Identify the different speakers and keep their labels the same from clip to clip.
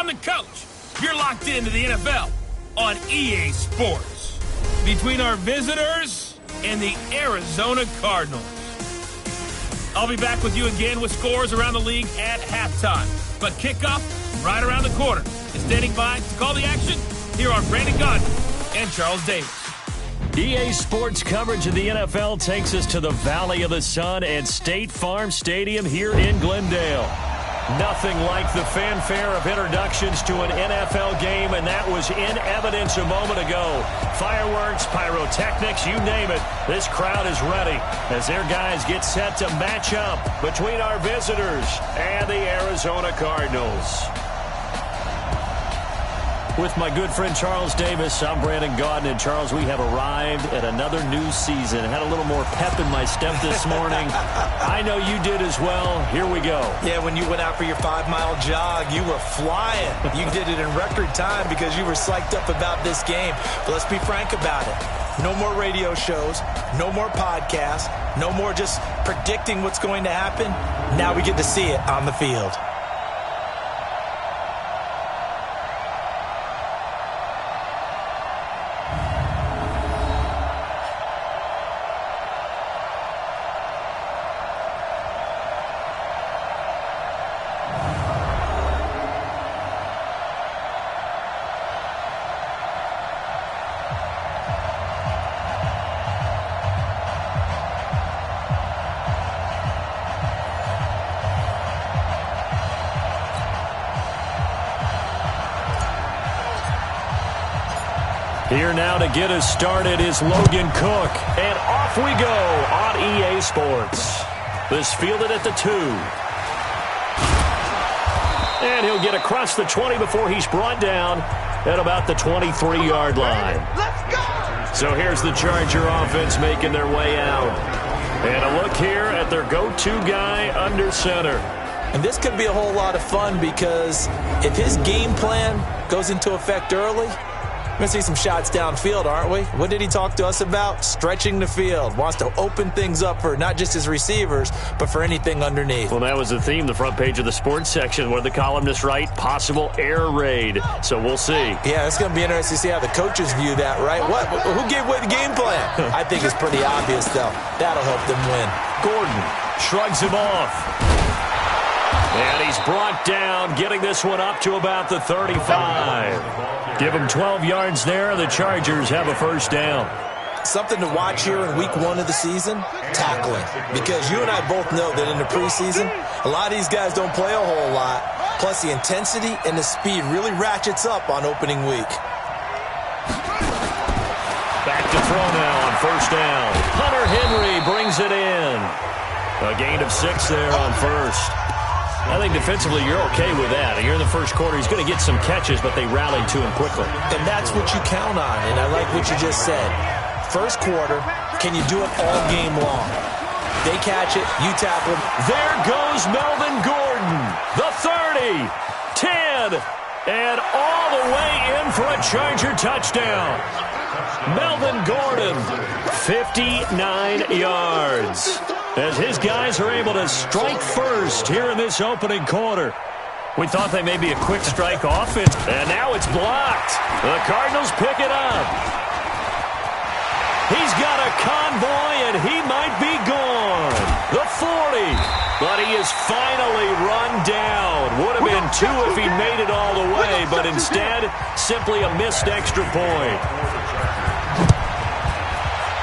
Speaker 1: I'm the coach. You're locked into the NFL on EA Sports. Between our visitors and the Arizona Cardinals. I'll be back with you again with scores around the league at halftime. But kickoff right around the corner. And standing by to call the action, here are Brandon Gaudin and Charles Davis.
Speaker 2: EA Sports coverage of the NFL takes us to the Valley of the Sun at State Farm Stadium here in Glendale. Nothing like the fanfare of introductions to an NFL game, and that was in evidence a moment ago. Fireworks, pyrotechnics, you name it. This crowd is ready as their guys get set to match up between our visitors and the Arizona Cardinals. With my good friend Charles Davis, I'm Brandon Gaudin. And Charles, we have arrived at another new season. Had a little more pep in my step this morning. I know you did as well. Here we go.
Speaker 3: Yeah, when you went out for your 5-mile jog, you were flying. You did it in record time because you were psyched up about this game. But let's be frank about it. No more radio shows, no more podcasts, no more just predicting what's going to happen. Now we get to see it on the field.
Speaker 2: Here now to get us started is Logan Cook. And off we go on EA Sports. This fielded at the 2. And he'll get across the 20 before he's brought down at about the 23-yard line.
Speaker 4: Let's go!
Speaker 2: So here's the Charger offense making their way out. And a look here at their go-to guy under center.
Speaker 3: And this could be a whole lot of fun because if his game plan goes into effect early, we're going to see some shots downfield, aren't we? What did he talk to us about? Stretching the field. Wants to open things up for not just his receivers, but for anything underneath.
Speaker 2: Well, that was the theme, the front page of the sports section, where the columnists write possible air raid. So we'll see.
Speaker 3: Yeah, it's going to be interesting to see how the coaches view that, right? What? Who gave away the game plan? I think it's pretty obvious, though. That'll help them win.
Speaker 2: Gordon shrugs him off. And he's brought down, getting this one up to about the 35. Give him 12 yards there. The Chargers have a first down.
Speaker 3: Something to watch here in week 1 of the season, tackling. Because you and I both know that in the preseason, a lot of these guys don't play a whole lot. Plus, the intensity and the speed really ratchets up on opening week.
Speaker 2: Back to throw now on first down. Hunter Henry brings it in. A gain of 6 there on first. I think defensively you're okay with that. You're in the first quarter. He's going to get some catches, but they rallied to him quickly.
Speaker 3: And that's what you count on, and I like what you just said. First quarter, can you do it all game long? They catch it, you tackle them.
Speaker 2: There goes Melvin Gordon. The 30, 10, and all the way in for a Charger touchdown. Melvin Gordon, 59 yards. As his guys are able to strike first here in this opening quarter. We thought they may be a quick strike offense, and now it's blocked. The Cardinals pick it up. He's got a convoy, and he might be gone. The 40, but he is finally run down. Would have been 2 if he made it all the way, but instead, simply a missed extra point.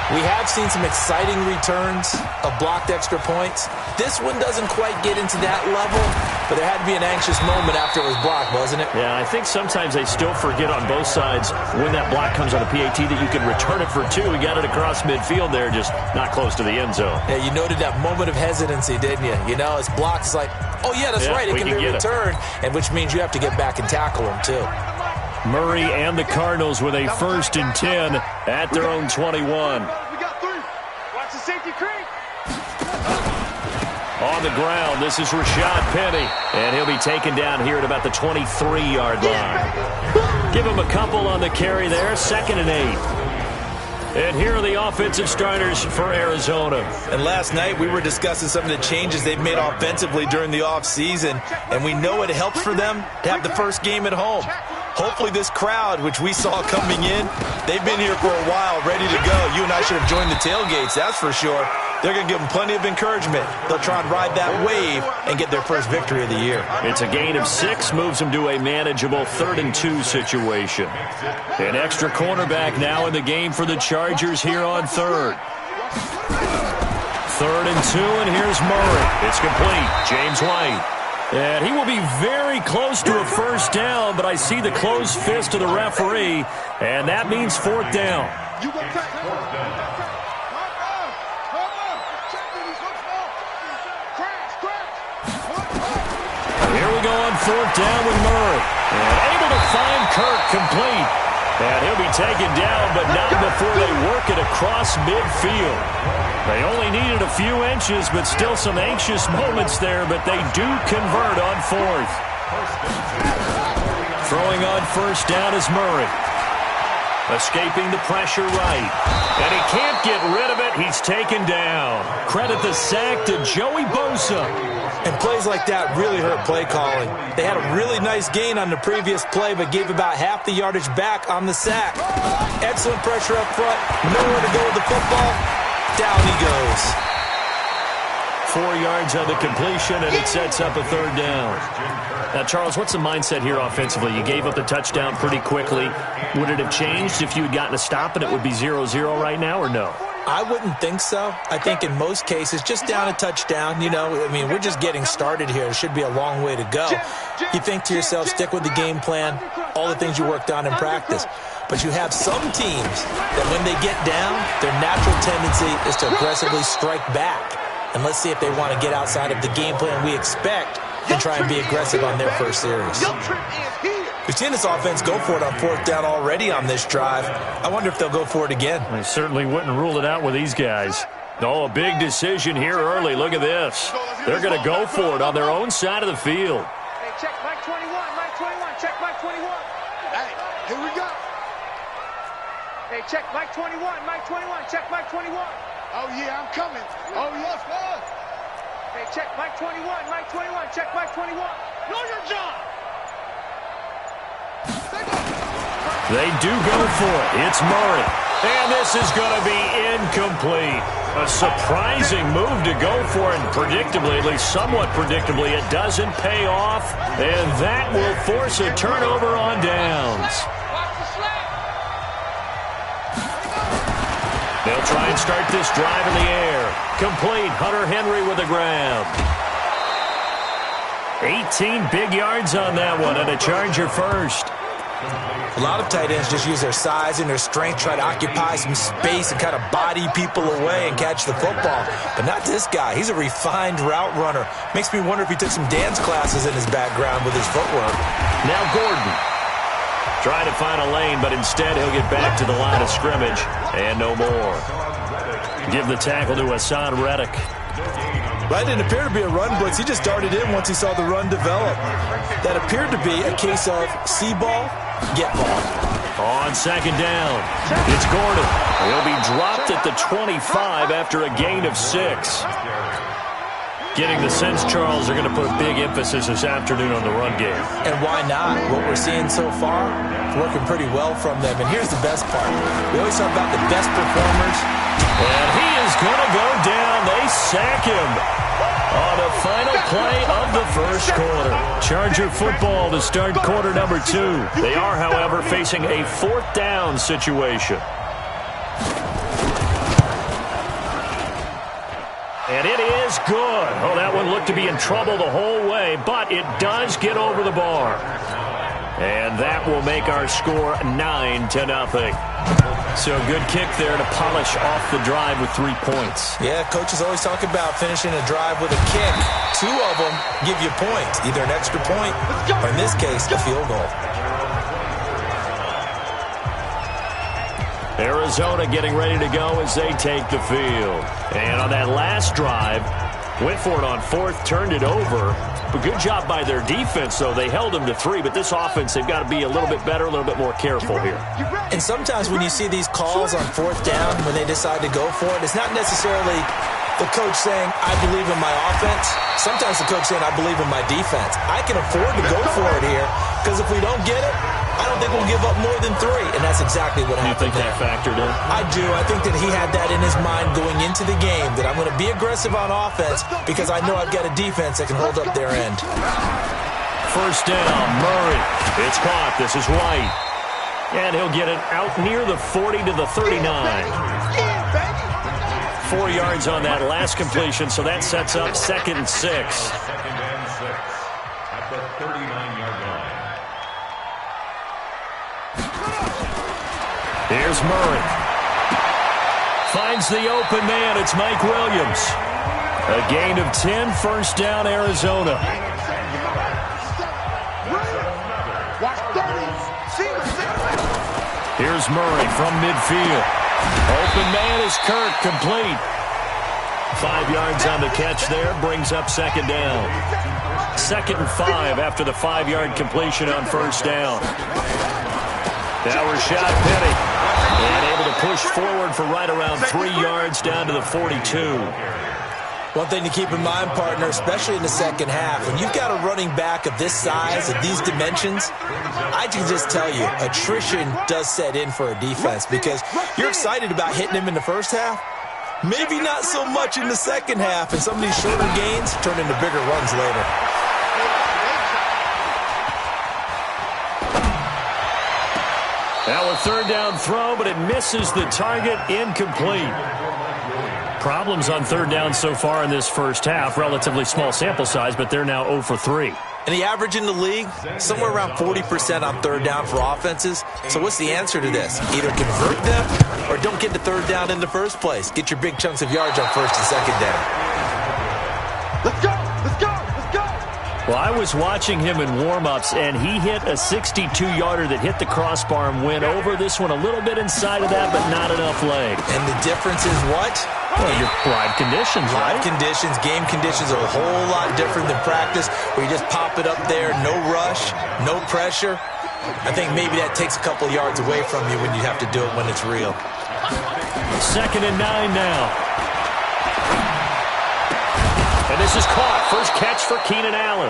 Speaker 3: We have seen some exciting returns of blocked extra points. This one doesn't quite get into that level, but there had to be an anxious moment after it was blocked, wasn't it?
Speaker 2: Yeah, I think sometimes they still forget on both sides when that block comes on a PAT that you can return it for 2. We got it across midfield there, just not close to the end zone.
Speaker 3: Yeah, you noted that moment of hesitancy, didn't you? You know, it's blocked. It's like, oh, yeah, that's right. It can be returned, and which means you have to get back and tackle him, too.
Speaker 2: Murray and the Cardinals with a 1st and 10 at their own 21.
Speaker 4: We got 3. Watch the safety creep.
Speaker 2: On the ground, this is Rashad Penny, and he'll be taken down here at about the 23-yard line. Give him a couple on the carry there, 2nd and 8. And here are the offensive starters for Arizona.
Speaker 3: And last night we were discussing some of the changes they've made offensively during the offseason, and we know it helps for them to have the first game at home. Hopefully this crowd, which we saw coming in, they've been here for a while, ready to go. You and I should have joined the tailgates, that's for sure. They're going to give them plenty of encouragement. They'll try and ride that wave and get their first victory of the year.
Speaker 2: It's a gain of 6, moves them to a manageable 3rd and 2 situation. An extra cornerback now in the game for the Chargers here on 3rd. 3rd and 2, and here's Murray. It's complete. James White. And he will be very close to a first down, but I see the closed fist of the referee, and that means 4th down. Here we go on 4th down with Murray. And able to find Kirk complete. And he'll be taken down, but not before they work it across midfield. They only needed a few inches, but still some anxious moments there, but they do convert on 4th. Throwing on 1st down is Murray. Escaping the pressure right. And he can't get rid of it. He's taken down. Credit the sack to Joey Bosa.
Speaker 3: And plays like that really hurt play calling. They had a really nice gain on the previous play, but gave about half the yardage back on the sack. Excellent pressure up front. Nowhere to go with the football. Down he goes.
Speaker 2: 4 yards on the completion, and it sets up a 3rd down. Now, Charles, what's the mindset here offensively? You gave up the touchdown pretty quickly. Would it have changed if you had gotten a stop and it would be 0-0 right now, or no?
Speaker 3: I wouldn't think so. I think in most cases, just down a touchdown, we're just getting started here. It should be a long way to go. You think to yourself, stick with the game plan, all the things you worked on in practice. But you have some teams that when they get down, their natural tendency is to aggressively strike back. And let's see if they want to get outside of the game plan we expect and try and be aggressive on their first series. We've seen this offense go for it on 4th down already on this drive. I wonder if they'll go for it again.
Speaker 2: I certainly wouldn't rule it out with these guys. Oh, a big decision here early. Look at this. They're going to go for it on their own side of the field.
Speaker 4: Hey, check Mike 21, Mike 21, check Mike 21. Hey, here we go. Hey, check Mike 21, Mike 21, check Mike 21. Oh, yeah, I'm coming. Oh, yes, sir. Hey, check Mike 21, Mike 21, check Mike 21. Know your job.
Speaker 2: They do go for it. It's Murray. And this is going to be incomplete. A surprising move to go for it. And predictably, at least somewhat predictably, it doesn't pay off. And that will force a turnover on downs. They'll try and start this drive in the air. Complete. Hunter Henry with the grab. 18 big yards on that one, and a Charger first.
Speaker 3: A lot of tight ends just use their size and their strength, try to occupy some space and kind of body people away and catch the football. But not this guy. He's a refined route runner. Makes me wonder if he took some dance classes in his background with his footwork.
Speaker 2: Now Gordon. Trying to find a lane, but instead he'll get back to the line of scrimmage. And no more. Give the tackle to Hassan Reddick.
Speaker 3: That didn't appear to be a run blitz. He just darted in once he saw the run develop. That appeared to be a case of see ball, get ball.
Speaker 2: On 2nd down, it's Gordon. He'll be dropped at the 25 after a gain of 6. Getting the sense, Charles, they're going to put a big emphasis this afternoon on the run game.
Speaker 3: And why not? What we're seeing so far, it's working pretty well from them. And here's the best part. We always talk about the best performers.
Speaker 2: And he is going to go down. They sack him on the final play of the first quarter. Charger football to start quarter number 2. They are, however, facing a 4th down situation. And it is good. Oh, that one looked to be in trouble the whole way, but it does get over the bar. And that will make our score 9-0. So a good kick there to polish off the drive with 3 points.
Speaker 3: Yeah, coaches always talk about finishing a drive with a kick. 2 of them give you points, either an extra point or, in this case, a field goal.
Speaker 2: Arizona getting ready to go as they take the field. And on that last drive, Went for it on fourth, turned it over. But good job by their defense, though. They held them to 3, but this offense, they've got to be a little bit better, a little bit more careful here.
Speaker 3: And sometimes when you see these calls on fourth down, when they decide to go for it, it's not necessarily the coach saying, I believe in my offense. Sometimes the coach saying, I believe in my defense. I can afford to go for it here, because if we don't get it, I don't think we'll give up more than 3, and that's exactly what happened.
Speaker 2: You think that factored in?
Speaker 3: I do. I think that he had that in his mind going into the game, that I'm going to be aggressive on offense because I know I've got a defense that can hold up their end.
Speaker 2: First down, Murray. It's caught. This is White. And he'll get it out near the 40 to the 39. 4 yards on that last completion, so that sets up 2nd and 6.
Speaker 5: Second and 6 at the 39-yard line.
Speaker 2: Here's Murray. Finds the open man. It's Mike Williams. A gain of 10, first down, Arizona. Here's Murray from midfield. Open man is Kirk, complete. 5 yards on the catch there, brings up 2nd down. 2nd and 5 after the 5-yard completion on first down. Now Rashad Penny. And able to push forward for right around 3 yards down to the 42.
Speaker 3: One thing to keep in mind, partner, especially in the second half, when you've got a running back of this size, of these dimensions, I can just tell you, attrition does set in for a defense because you're excited about hitting him in the first half. Maybe not so much in the second half, and some of these shorter gains turn into bigger runs later.
Speaker 2: Now a third down throw, but it misses the target, incomplete. Problems on third down so far in this first half. Relatively small sample size, but they're now 0 for 3.
Speaker 3: And the average in the league, somewhere around 40% on third down for offenses. So what's the answer to this? Either convert them or don't get to third down in the first place. Get your big chunks of yards on first and second down.
Speaker 4: Let's go! Let's go! Let's go!
Speaker 2: Well, I was watching him in warm-ups, and he hit a 62-yarder that hit the crossbar and went over. This one a little bit inside of that, but not enough leg.
Speaker 3: And the difference is what?
Speaker 2: Well, your live conditions, right?
Speaker 3: Live conditions, game conditions are a whole lot different than practice, where you just pop it up there, no rush, no pressure. I think maybe that takes a couple yards away from you when you have to do it when it's real.
Speaker 2: 2nd and 9 now. And this is caught. First catch for Keenan Allen.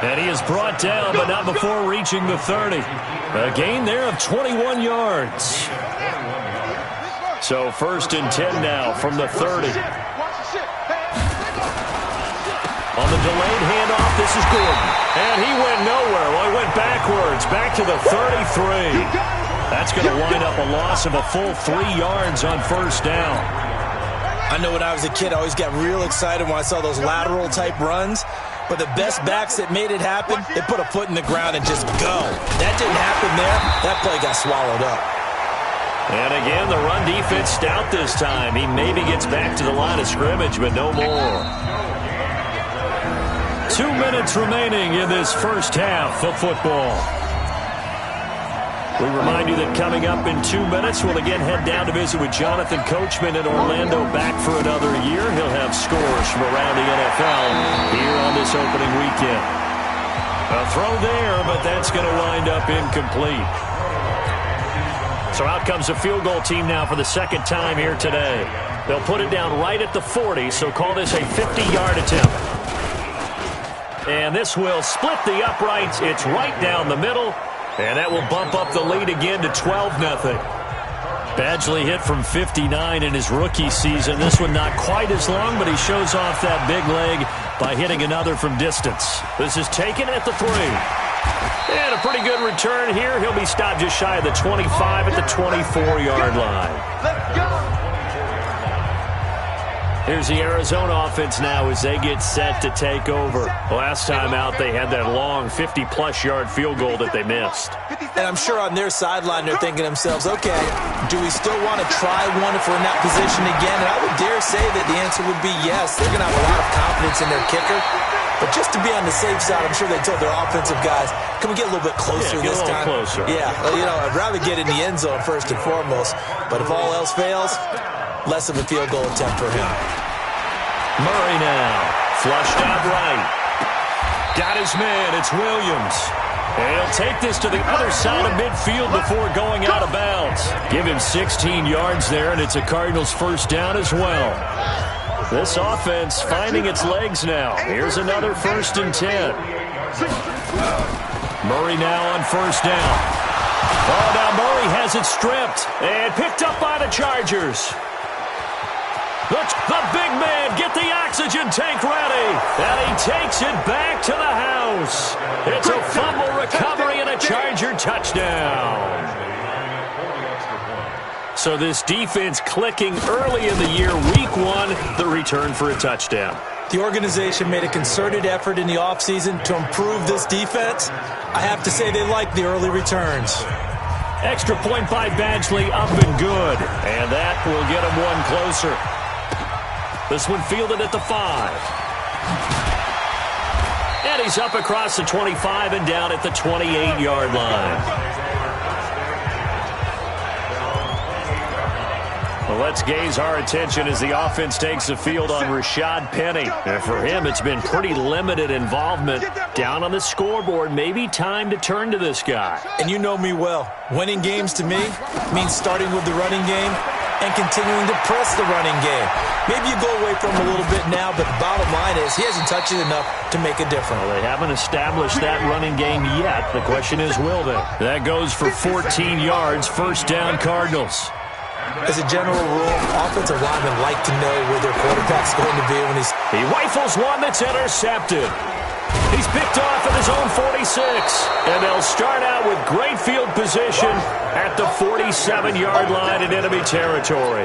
Speaker 2: And he is brought down, but not before reaching the 30. A gain there of 21 yards. So 1st and 10 now from the 30. On the delayed handoff, this is Gordon. And he went nowhere. Well, he went backwards, back to the 33. That's going to wind up a loss of a full 3 yards on first down.
Speaker 3: I know when I was a kid, I always got real excited when I saw those lateral type runs. But the best backs that made it happen, they put a foot in the ground and just go. That didn't happen there. That play got swallowed up.
Speaker 2: And again, the run defense stout this time. He maybe gets back to the line of scrimmage, but no more. 2 minutes remaining in this first half of football. We remind you that coming up in 2 minutes, we'll again head down to visit with Jonathan Coachman in Orlando, back for another year. He'll have scores from around the NFL here on this opening weekend. A throw there, but that's going to wind up incomplete. So out comes a field goal team now for the second time here today. They'll put it down right at the 40, so call this a 50-yard attempt. And this will split the uprights. It's right down the middle. And that will bump up the lead again to 12-0. Badgley hit from 59 in his rookie season. This one not quite as long, but he shows off that big leg by hitting another from distance. This is taken at the 3. And a pretty good return here. He'll be stopped just shy of the 25 at the 24-yard line.
Speaker 4: Let's go!
Speaker 2: Here's the Arizona offense now as they get set to take over. Last time out, they had that long 50-plus-yard field goal that they missed.
Speaker 3: And I'm sure on their sideline they're thinking to themselves, okay, do we still want to try one if we're in that position again? And I would dare say that the answer would be yes. They're going to have a lot of confidence in their kicker. But just to be on the safe side, I'm sure they told their offensive guys, can we get a little bit closer this time?
Speaker 2: Closer.
Speaker 3: Yeah, well, you know, I'd rather get in the end zone first and foremost. But if all else fails, less of a field goal attempt for him.
Speaker 2: Murray now. Flushed out right. Got his man. It's Williams. And he'll take this to the other side of midfield before going out of bounds. Give him 16 yards there, and it's a Cardinals first down as well. This offense finding its legs now. Here's another 1st and 10. Murray now on first down. Oh, now Murray has it stripped and picked up by the Chargers. The big man, get the oxygen tank ready. And he takes it back to the house. It's a fumble recovery and a Charger touchdown. So this defense clicking early in the year, week 1, the return for a touchdown.
Speaker 3: The organization made a concerted effort in the offseason to improve this defense. I have to say they like the early returns.
Speaker 2: Extra point by Badgley, up and good. And that will get him one closer. This one fielded at the 5. And he's up across the 25 and down at the 28-yard line. Well, let's gaze our attention as the offense takes the field on Rashad Penny. And for him, it's been pretty limited involvement. Down on the scoreboard, maybe time to turn to this guy.
Speaker 3: And you know me well. Winning games to me means starting with the running game and continuing to press the running game. Maybe you go away from him a little bit now, but the bottom line is he hasn't touched it enough to make a difference.
Speaker 2: Well, they haven't established that running game yet. The question is, will they? That goes for 14 yards, first down Cardinals.
Speaker 3: As a general rule, offensive linemen like to know where their quarterback's going to be when he's...
Speaker 2: He rifles one that's intercepted. He's picked off at his own 46. And they'll start out with great field position at the 47-yard line in enemy territory.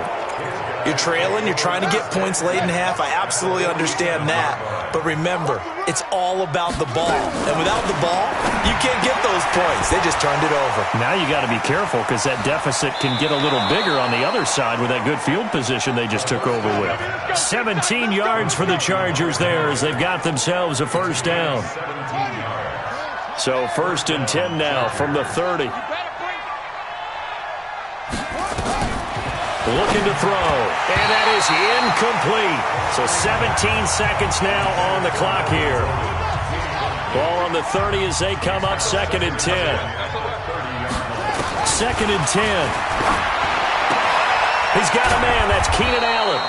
Speaker 3: You're trailing, you're trying to get points late in half. I absolutely understand that. But remember, it's all about the ball. And without the ball, you can't get those points. They just turned it over.
Speaker 2: Now you got to be careful because that deficit can get a little bigger on the other side with that good field position they just took over with. 17 yards for the Chargers there as they've got themselves a first down. So 1st and 10 now from the 30. Looking to throw, and that is incomplete. So 17 seconds now on the clock here. Ball on the 30 as they come up 2nd and 10. 2nd and 10. He's got a man, that's Keenan Allen.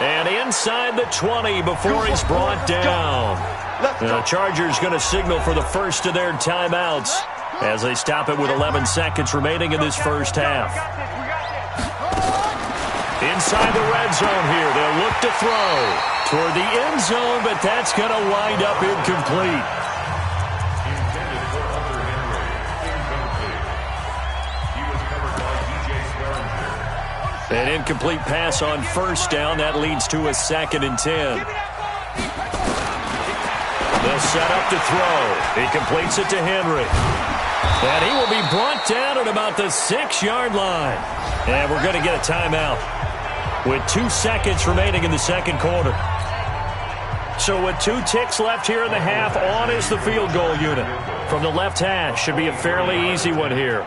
Speaker 2: And inside the 20 before he's brought down. The Chargers going to signal for the first of their timeouts as they stop it with 11 seconds remaining in this first half. Inside the red zone here, they'll look to throw toward the end zone, but that's going to wind up incomplete. An incomplete pass on first down. That leads to a 2nd and 10. They'll set up to throw. He completes it to Henry. And he will be brought down at about the 6-yard line. And we're going to get a timeout with 2 seconds remaining in the second quarter. So with 2 ticks left here in the half, on is the field goal unit. From the left hash, should be a fairly easy one here.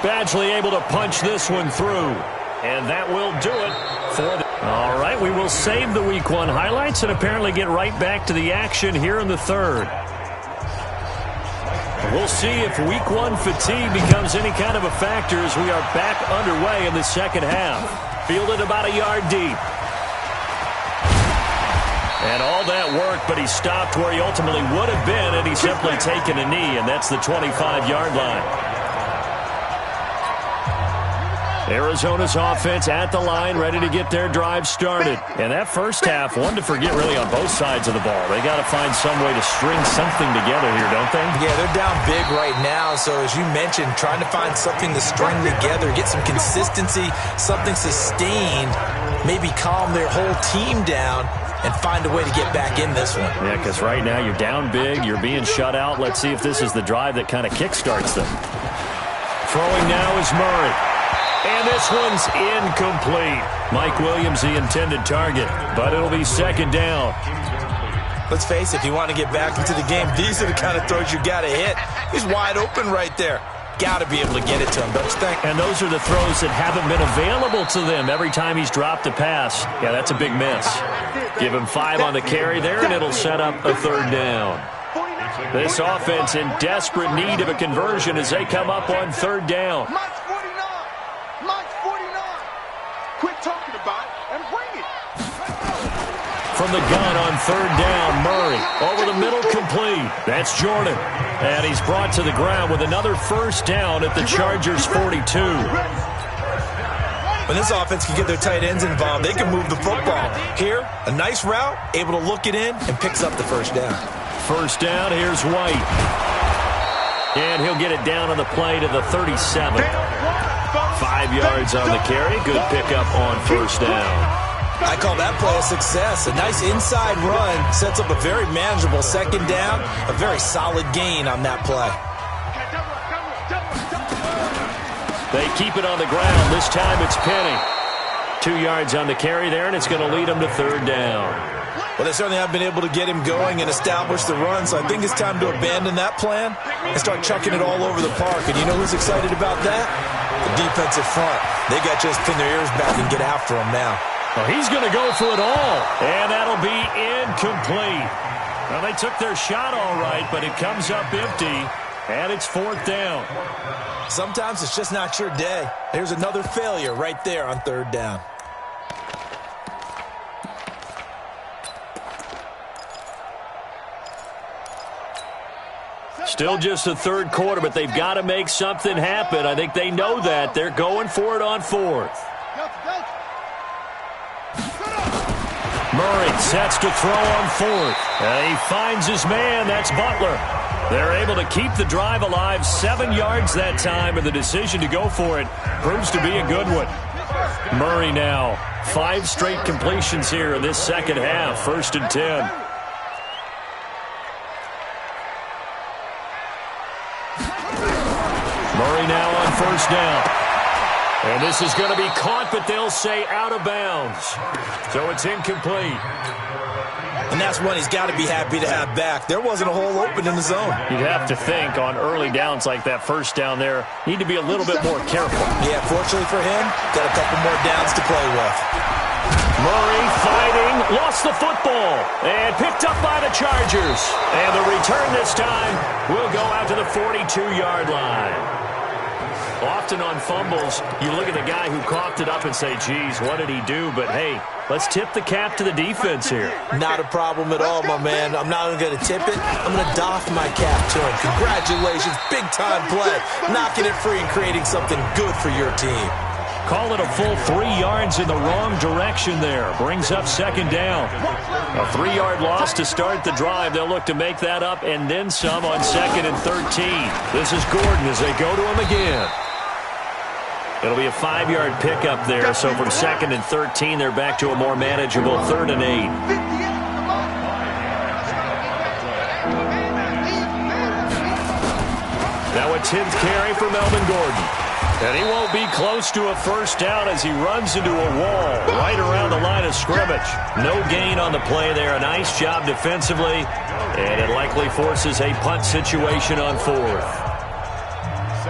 Speaker 2: Badgley able to punch this one through. And that will do it for the... All right, we will save the Week 1 highlights and apparently get right back to the action here in the third. We'll see if Week 1 fatigue becomes any kind of a factor as we are back underway in the second half. Fielded about a yard deep. And all that work, but he stopped where he ultimately would have been, and he's simply taken a knee, and that's the 25-yard line. Arizona's offense at the line, ready to get their drive started. And that first half, one to forget really on both sides of the ball. They got to find some way to string something together here, don't they?
Speaker 3: Yeah, they're down big right now. So as you mentioned, trying to find something to string together, get some consistency, something sustained, maybe calm their whole team down and find a way to get back in this one.
Speaker 2: Yeah, because right now you're down big, you're being shut out. Let's see if this is the drive that kind of kickstarts them. Throwing now is Murray. And this one's incomplete. Mike Williams, the intended target, but it'll be second down.
Speaker 3: Let's face it, if you want to get back into the game, these are the kind of throws you got to hit. He's wide open right there. got to be able to get it to him, don't you think?
Speaker 2: And those are the throws that haven't been available to them every time he's dropped a pass. Yeah, that's a big miss. Give him 5 on the carry there, and it'll set up a 3rd down. This offense in desperate need of a conversion as they come up on 3rd down.
Speaker 4: Mike's 49. Mike's 49. Quit talking about it and bring it.
Speaker 2: From the gun on 3rd down, Murray over the middle, complete. That's Jordan. And he's brought to the ground with another 1st down at the Chargers' 42.
Speaker 3: When this offense can get their tight ends involved, they can move the football. Here, a nice route, able to look it in, and picks up the 1st down.
Speaker 2: 1st down, here's White. And he'll get it down on the play to the 37. 5 yards on the carry. Good pickup on 1st down.
Speaker 3: I call that play a success. A nice inside run sets up a very manageable 2nd down. A very solid gain on that play.
Speaker 2: They keep it on the ground. This time it's Penny. 2 yards on the carry there, and it's going to lead them to 3rd down.
Speaker 3: Well, they certainly have been able to get him going and establish the run, so I think it's time to abandon that plan and start chucking it all over the park. And you know who's excited about that? The defensive front. They got just pin their ears back and get after him now.
Speaker 2: Well, he's going to go for it all, and that'll be incomplete. Well, they took their shot all right, but it comes up empty, and it's 4th down.
Speaker 3: Sometimes it's just not your day. There's another failure right there on 3rd down.
Speaker 2: Still just the 3rd quarter, but they've got to make something happen. I think they know that. They're going for it on 4th. Murray sets to throw on 4th. He finds his man. That's Butler. They're able to keep the drive alive. 7 yards that time, and the decision to go for it proves to be a good one. Murray now. 5 straight completions here in this 2nd half. 1st and 10. Murray now on 1st down. And this is going to be caught, but they'll say out of bounds. So it's incomplete.
Speaker 3: And that's one he's got to be happy to have back. There wasn't a hole open in the zone.
Speaker 2: You'd have to think on early downs like that 1st down there, need to be a little bit more careful.
Speaker 3: Yeah, fortunately for him, got a couple more downs to play with.
Speaker 2: Murray fighting, lost the football, and picked up by the Chargers. And the return this time will go out to the 42-yard line. Often on fumbles, you look at the guy who coughed it up and say, geez, what did he do? But, hey, let's tip the cap to the defense here.
Speaker 3: Not a problem at all, my man. I'm not even going to tip it. I'm going to doff my cap to him. Congratulations, big-time play. Knocking it free and creating something good for your team.
Speaker 2: Call it a full 3 yards in the wrong direction there. Brings up 2nd down. A 3-yard loss to start the drive. They'll look to make that up and then some on 2nd and 13. This is Gordon as they go to him again. It'll be a 5-yard pickup there, so from 2nd and 13, they're back to a more manageable 3rd and 8. Now a 10th carry for Melvin Gordon. And he won't be close to a 1st down as he runs into a wall right around the line of scrimmage. No gain on the play there. A nice job defensively, and it likely forces a punt situation on 4th.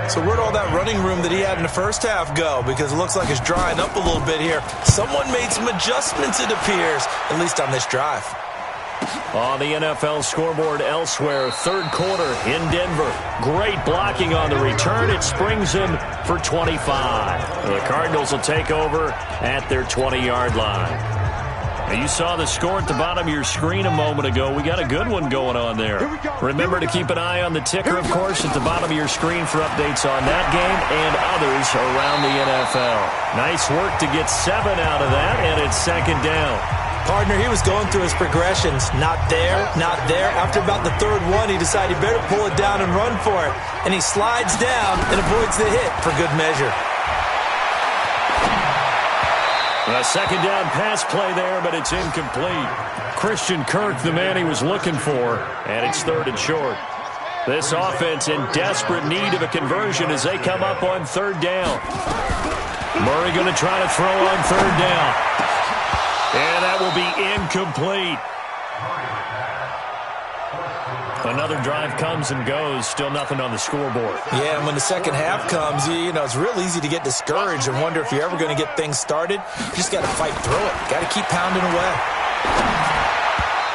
Speaker 3: So where'd all that running room that he had in the 1st half go? Because it looks like it's drying up a little bit here. Someone made some adjustments, it appears, at least on this drive.
Speaker 2: On the NFL scoreboard elsewhere, 3rd quarter in Denver. Great blocking on the return. It springs him for 25. The Cardinals will take over at their 20-yard line. Now, you saw the score at the bottom of your screen a moment ago. We got a good one going on there. Remember to keep an eye on the ticker, of course, at the bottom of your screen for updates on that game and others around the NFL. Nice work to get 7 out of that, and it's 2nd down.
Speaker 3: Partner, he was going through his progressions. Not there, not there. After about the 3rd one, he decided he better pull it down and run for it. And he slides down and avoids the hit for good measure.
Speaker 2: A 2nd down pass play there, but it's incomplete. Christian Kirk, the man he was looking for, and it's 3rd and short. This offense in desperate need of a conversion as they come up on 3rd down. Murray going to try to throw on 3rd down. And that will be incomplete. Another drive comes and goes, still nothing on the scoreboard.
Speaker 3: Yeah, and when the second half comes, you know, it's real easy to get discouraged and wonder if you're ever going to get things started. You just got to fight through it. Got to keep pounding away.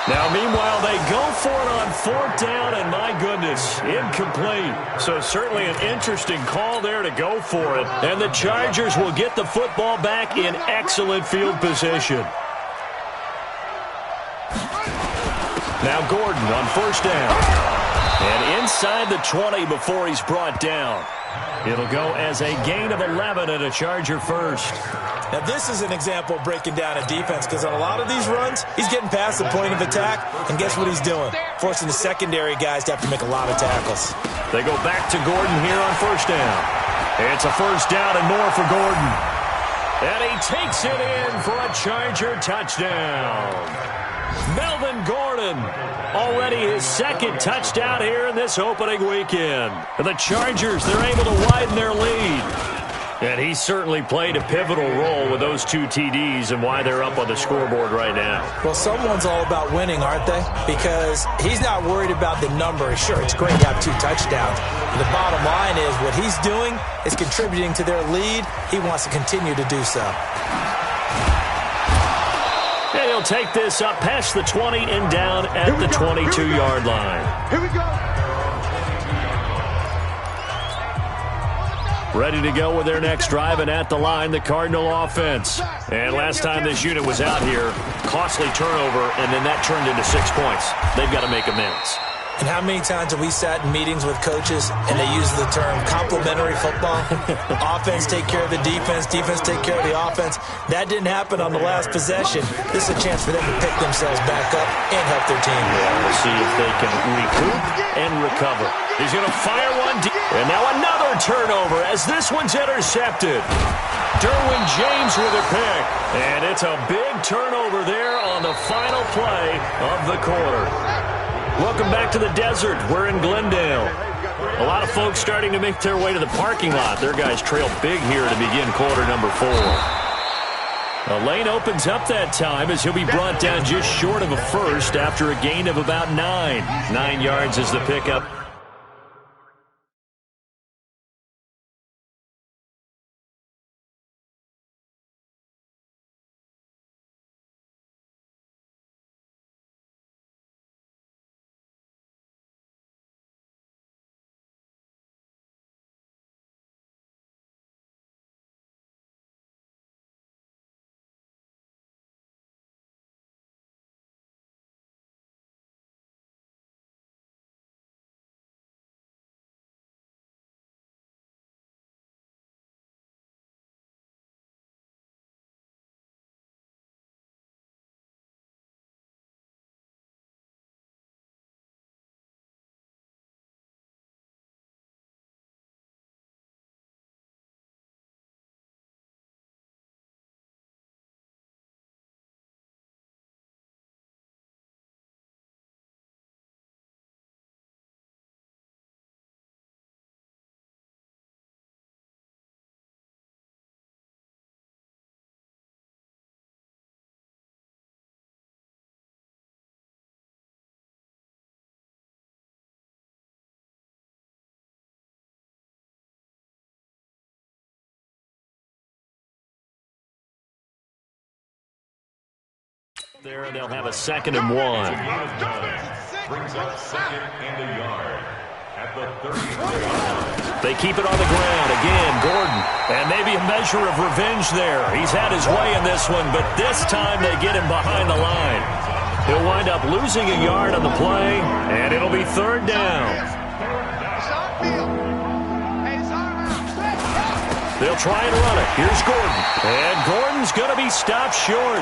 Speaker 2: Now, meanwhile, they go for it on fourth down, and my goodness, incomplete. So certainly an interesting call there to go for it. And the Chargers will get the football back in excellent field position. Now Gordon on first down. And inside the 20 before he's brought down. It'll go as a gain of 11 and a Charger first.
Speaker 3: Now, this is an example of breaking down a defense because on a lot of these runs, he's getting past the point of attack, and guess what he's doing? Forcing the secondary guys to have to make a lot of tackles.
Speaker 2: They go back to Gordon here on first down. It's a first down and more for Gordon. And he takes it in for a Charger touchdown. Melvin Gordon, already his second touchdown here in this opening weekend. The Chargers, they're able to widen their lead. And he certainly played a pivotal role with those two TDs and why they're up on the scoreboard right now.
Speaker 3: Well, someone's all about winning, aren't they? Because he's not worried about the number. Sure, it's great to have 2 touchdowns. But the bottom line is what he's doing is contributing to their lead. He wants to continue to do so.
Speaker 2: And he'll take this up past the 20 and down at the 22-yard line.
Speaker 4: Here we go.
Speaker 2: Ready to go with their next drive, and at the line, the Cardinal offense. And last time this unit was out here, costly turnover, and then that turned into 6 points. They've got to make amends.
Speaker 3: And how many times have we sat in meetings with coaches and they use the term complementary football? Offense take care of the defense, defense take care of the offense. That didn't happen on the last possession. This is a chance for them to pick themselves back up and help their team.
Speaker 2: Yeah, we'll see if they can recoup and recover. He's going to fire one deep. And now another turnover as this one's intercepted. Derwin James with a pick. And it's a big turnover there on the final play of the quarter. Welcome back to the desert. We're in Glendale. A lot of folks starting to make their way to the parking lot. Their guys trail big here to begin quarter number 4. A lane opens up that time as he'll be brought down just short of a first after a gain of about 9. 9 yards is the pickup. There, they'll have a 2nd and 1.
Speaker 5: Brings up 2nd and a yard at the 30.
Speaker 2: They keep it on the ground. Again, Gordon. And maybe a measure of revenge there. He's had his way in this one, but this time they get him behind the line. He'll wind up losing a yard on the play, and it'll be 3rd down. They'll try and run it. Here's Gordon. And Gordon's going to be stopped short.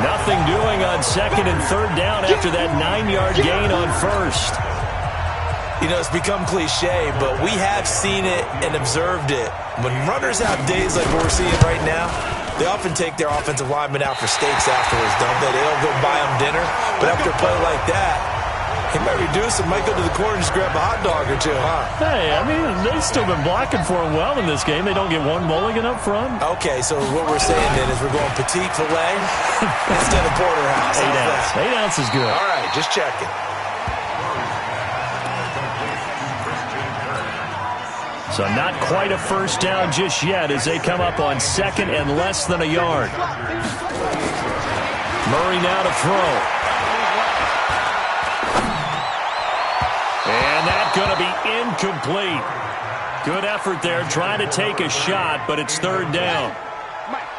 Speaker 2: Nothing doing on 2nd and 3rd down after that 9-yard gain on 1st.
Speaker 3: You know, it's become cliche, but we have seen it and observed it. When runners have days like we're seeing right now, they often take their offensive linemen out for steaks afterwards, don't they? They don't go buy them dinner. But after a play like that, he might reduce it, might go to the corner and just grab a hot dog or two, huh?
Speaker 2: Hey, I mean, they've still been blocking for him well in this game. They don't get one mulligan up front.
Speaker 3: Okay, so what we're saying then is we're going petite filet instead of porterhouse.
Speaker 2: 8 ounce. 8 ounce is good.
Speaker 3: All right, just checking.
Speaker 2: So not quite a first down just yet as they come up on second and less than a yard. Murray now to throw. And that's going to be incomplete. Good effort there trying to take a shot, but it's third down.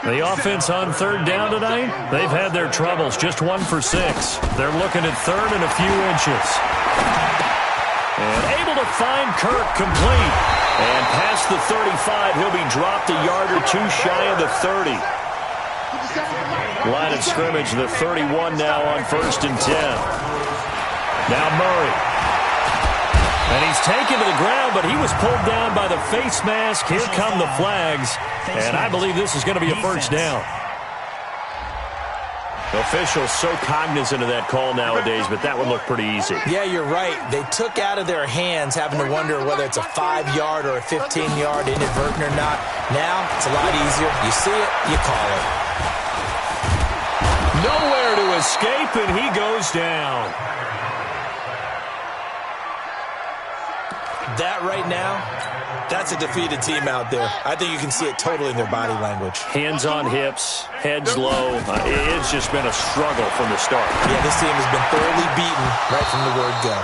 Speaker 2: The offense on third down tonight, they've had their troubles. Just 1 for 6. They're looking at third and a few inches. And able to find Kirk complete. And past the 35, he'll be dropped a yard or two shy of the 30. Line of scrimmage, the 31 now on 1st and 10. Now Murray. And he's taken to the ground, but he was pulled down by the face mask. Here come the flags. And I believe this is going to be a first down. Officials so cognizant of that call nowadays, but that would look pretty easy.
Speaker 3: Yeah, you're right. They took out of their hands having to wonder whether it's a 5-yard or a 15-yard inadvertent or not. Now, it's a lot easier. You see it, you call it.
Speaker 2: Nowhere to escape, and he goes down.
Speaker 3: That right now, that's a defeated team out there. I think you can see it totally in their body language.
Speaker 2: Hands on hips, heads low. It's just been a struggle from the start.
Speaker 3: Yeah, this team has been thoroughly beaten right from the word go.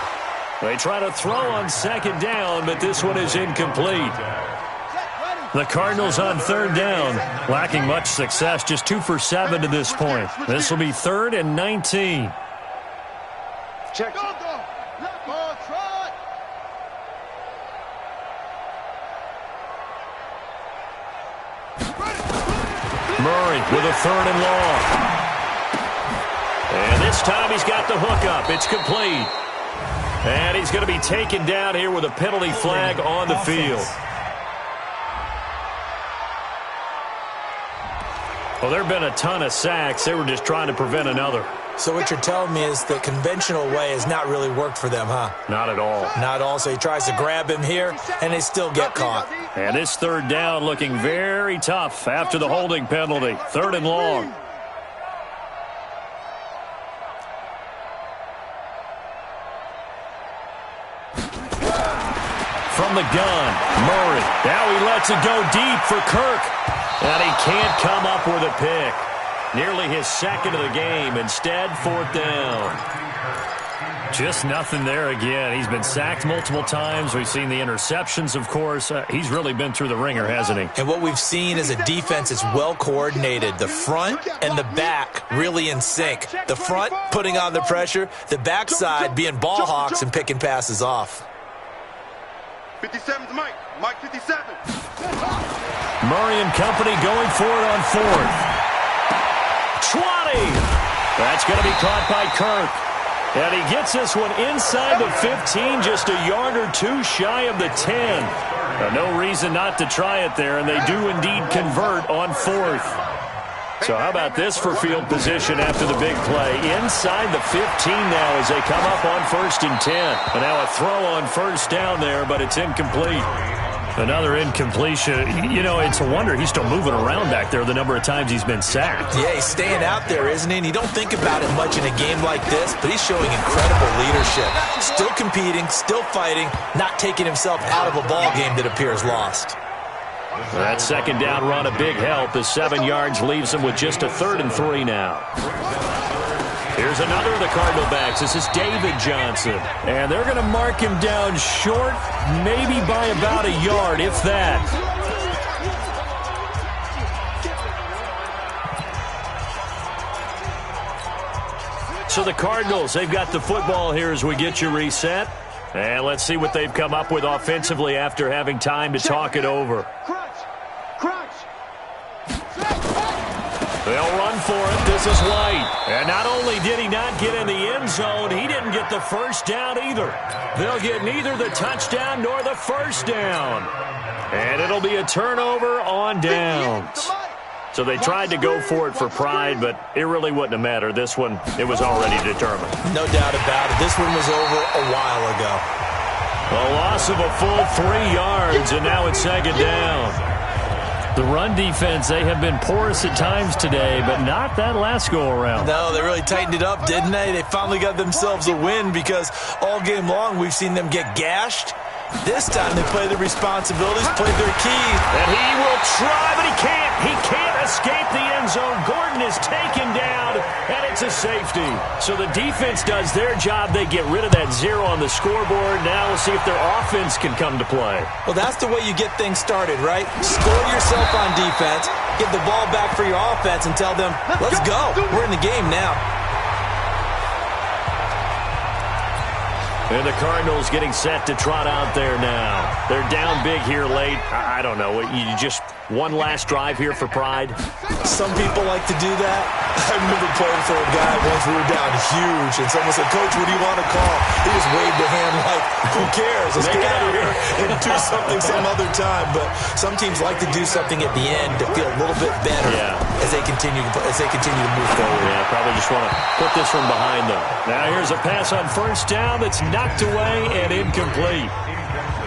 Speaker 2: They try to throw on second down, but this one is incomplete. The Cardinals on third down, lacking much success, just 2 for 7 to this point. This will be 3rd and 19.
Speaker 4: Check.
Speaker 2: Murray with a 3rd and long. And this time he's got the hook up. It's complete. And he's going to be taken down here with a penalty flag on the field. Well, there have been a ton of sacks. They were just trying to prevent another.
Speaker 3: So what you're telling me is the conventional way has not really worked for them, huh?
Speaker 2: Not at all.
Speaker 3: Not at all. So he tries to grab him here, and they still get caught.
Speaker 2: And this third down looking very tough after the holding penalty. 3rd and long. From the gun, Murray. Now he lets it go deep for Kirk. And he can't come up with a pick. Nearly his 2nd of the game. Instead, 4th down. Just nothing there again. He's been sacked multiple times. We've seen the interceptions, of course. He's really been through the ringer, hasn't he?
Speaker 3: And what we've seen is a defense that's well coordinated. The front and the back really in sync. The front putting on the pressure. The backside being ball hawks and picking passes off.
Speaker 4: 57's Mike. Mike 57.
Speaker 2: Murray and company going for it on 4th. 20! That's going to be caught by Kirk. And he gets this one inside the 15, just a yard or two shy of the 10. No reason not to try it there, and they do indeed convert on 4th. So how about this for field position after the big play? Inside the 15 now as they come up on 1st and 10. And now a throw on 1st down there, but it's incomplete. Another incompletion. You know, it's a wonder he's still moving around back there the number of times he's been sacked.
Speaker 3: Yeah, he's staying out there, isn't he? And you don't think about it much in a game like this, but he's showing incredible leadership. Still competing, still fighting, not taking himself out of a ball game that appears lost.
Speaker 2: That 2nd down run a big help as 7 yards leaves him with just a 3rd and 3 now. Here's another of the Cardinal backs. This is David Johnson. And they're going to mark him down short, maybe by about a yard, if that. So the Cardinals, they've got the football here as we get you reset. And let's see what they've come up with offensively after having time to talk it over. They'll run for it. This is White. And not only did he not get in the end zone, he didn't get the first down either. They'll get neither the touchdown nor the first down. And it'll be a turnover on downs. So they tried to go for it for pride, but it really wouldn't have mattered. This one, it was already determined.
Speaker 3: No doubt about it. This one was over a while ago.
Speaker 2: A loss of a full 3 yards, and now it's 2nd down. The run defense, they have been porous at times today, but not that last go-around.
Speaker 3: No, they really tightened it up, didn't they? They finally got themselves a win because all game long we've seen them get gashed This time they play their responsibilities, played their key.
Speaker 2: And he will try, but he can't. He can't escape the end zone. Gordon is taken down, and it's a safety. So the defense does their job. They get rid of that 0 on the scoreboard. Now we'll see if their offense can come to play.
Speaker 3: Well, that's the way you get things started, right? Score yourself on defense, give the ball back for your offense, and tell them, let's go. We're in the game now.
Speaker 2: And the Cardinals getting set to trot out there now. They're down big here late. I don't know. You just one last drive here for pride?
Speaker 3: Some people like to do that. I remember playing for a guy once we were down huge, and someone said, Coach, what do you want to call? He just waved a hand like, who cares? Let's get out of here and do something some other time. But some teams like to do something at the end to feel a little bit better as they continue to move forward.
Speaker 2: Yeah, probably just want to put this one behind them. Now here's a pass on first down that's knocked away and incomplete.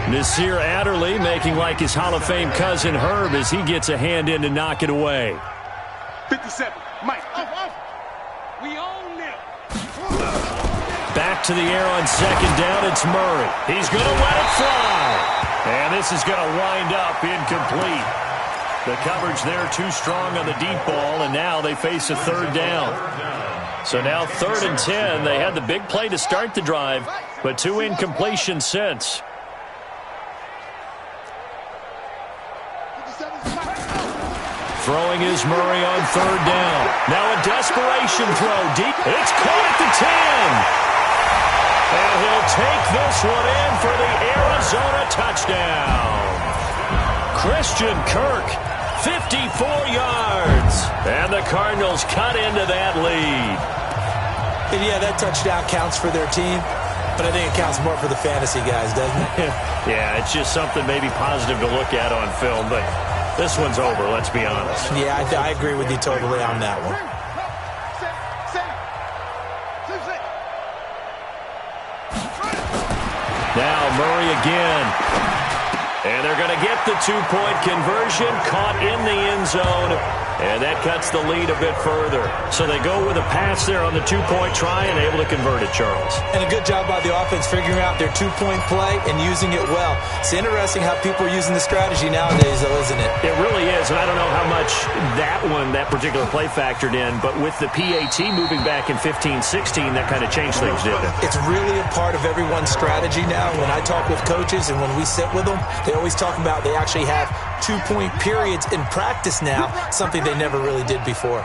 Speaker 2: Nasir Adderley making like his Hall of Fame cousin Herb as he gets a hand in to knock it away.
Speaker 4: 57, Mike. We own them.
Speaker 2: Back to the air on second down. It's Murray. He's going to let it fly. And this is going to wind up incomplete. The coverage there too strong on the deep ball, and now they face a third down. So now 3rd and 10. They had the big play to start the drive, but 2 incompletions since. Throwing is Murray on 3rd down. Now a desperation throw deep. It's caught at the 10. And he'll take this one in for the Arizona touchdown. Christian Kirk, 54 yards. And the Cardinals cut into that lead.
Speaker 3: And yeah, that touchdown counts for their team, but I think it counts more for the fantasy guys, doesn't it?
Speaker 2: Yeah, it's just something maybe positive to look at on film, but this one's over, let's be honest.
Speaker 3: Yeah, I agree with you totally on that one.
Speaker 2: Now Murray again. And they're going to get the 2-point conversion, caught in the end zone, and that cuts the lead a bit further. So they go with a pass there on the 2-point try and able to convert it, Charles.
Speaker 3: And a good job by the offense figuring out their 2-point play and using it well. It's interesting how people are using the strategy nowadays, though, isn't it?
Speaker 2: It really is, and I don't know how much that particular play factored in, but with the PAT moving back in 15-16, that kind of changed things, didn't it?
Speaker 3: It's really a part of everyone's strategy now. When I talk with coaches and when we sit with them, they always talk about they actually have 2-point periods in practice now, something they never really did before.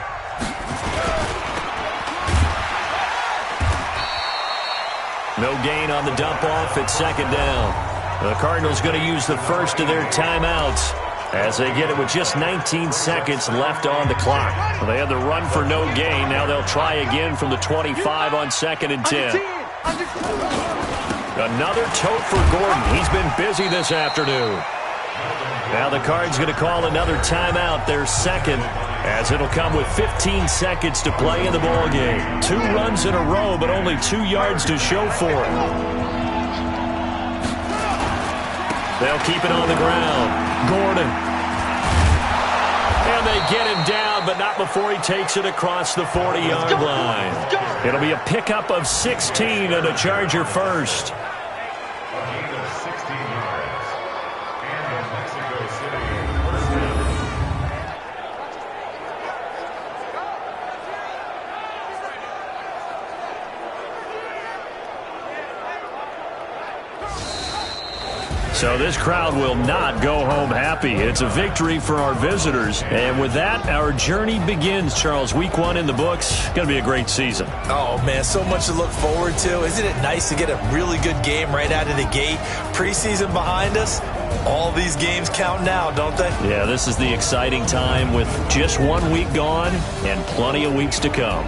Speaker 2: No gain on the dump off at 2nd down. The Cardinals going to use the first of their timeouts as they get it with just 19 seconds left on the clock. Well, they had the run for no gain. Now they'll try again from the 25 on 2nd and 10. Another tote for Gordon. He's been busy this afternoon. Now the Cards going to call another timeout, their second, as it'll come with 15 seconds to play in the ballgame. 2 runs in a row, but only 2 yards to show for it. They'll keep it on the ground. Gordon. And they get him down, but not before he takes it across the 40-yard line. It'll be a pickup of 16 and a Charger first. So this crowd will not go home happy. It's a victory for our visitors. And with that, our journey begins, Charles. Week 1 in the books. Going to be a great season.
Speaker 3: Oh, man, so much to look forward to. Isn't it nice to get a really good game right out of the gate? Preseason behind us. All these games count now, don't they?
Speaker 2: Yeah, this is the exciting time with just 1 week gone and plenty of weeks to come.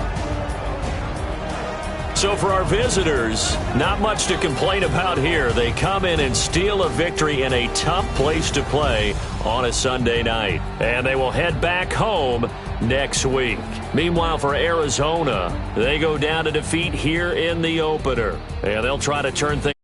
Speaker 2: So for our visitors, not much to complain about here. They come in and steal a victory in a tough place to play on a Sunday night. And they will head back home next week. Meanwhile, for Arizona, they go down to defeat here in the opener. And they'll try to turn things